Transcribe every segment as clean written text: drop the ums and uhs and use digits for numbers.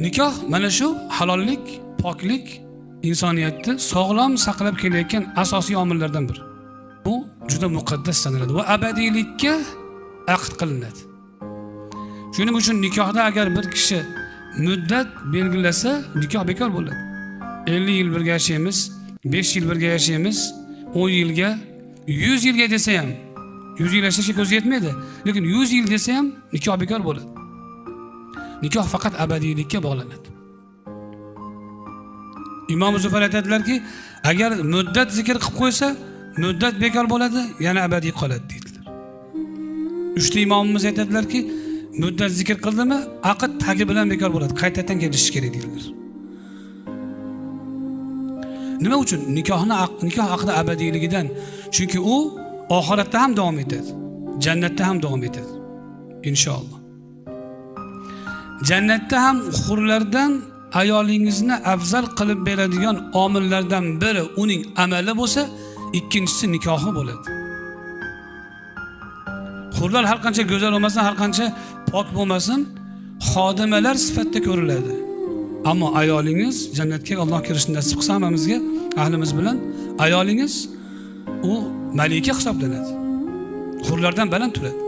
Nikoh mana shu halollik, poklik insoniyatni sog'lom saqlab kelayotgan asosiy omillardan biri. Bu juda muqaddas sanaladi va abadiylikka aqd qilinadi. Shuning uchun nikohda agar bir kishi muddat belgilasa, nikoh bekor bo'ladi. 50 yil birga yashaymiz, 5 yil birga yashaymiz, 10 yilga, 100 yilga desa ham, 100 yil yashashga ko'z yetmaydi, lekin 100 yil desa ham nikoh bekor bo'ladi. Nikoh faqat abadiylikka bog'lanadi. Imom Zufar aytadilarki, agar muddat zikr qilib qo'ysa, muddat bekor bo'ladi, yana abadiy qoladi deydilar. Uchta imomimiz aytadilarki, muddat zikr qildimi, aqd tagi bilan bekor bo'ladi, qaytadan kelishish kerak deydilar. Nima uchun? Nikoh aqdi abadiyligidan. Chunki u oxiratda ham davom etadi, jannatda ham davom etadi. Inshaalloh. Jannatda ham hurlardan ayolingizni afzal qilib beradigan omillardan biri uning amali bo'lsa, ikkinchisi nikohi bo'ladi. Hurlar har qancha go'zal bo'lmasin, har qancha pok bo'lmasin, xodimalar sifatida ko'riladi. Ammo ayolingiz jannatga Alloh kirishni nasib qilsa hammamizga, ahlimiz bilan ayolingiz u malika hisoblanadi. Hurlardan baland turadi.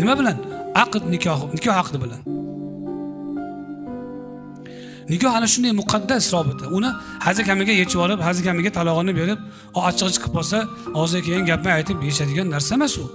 Nima bilan? Aqd nikoh aqdi bilan. Nikoh ana shunday muqaddas robita. Uni hazikamiga yechib olib, hazikamiga talog'ini berib, o achchig'i chiqib qolsa, og'ziga kelgan gapni aytib yechadigan narsa emas u.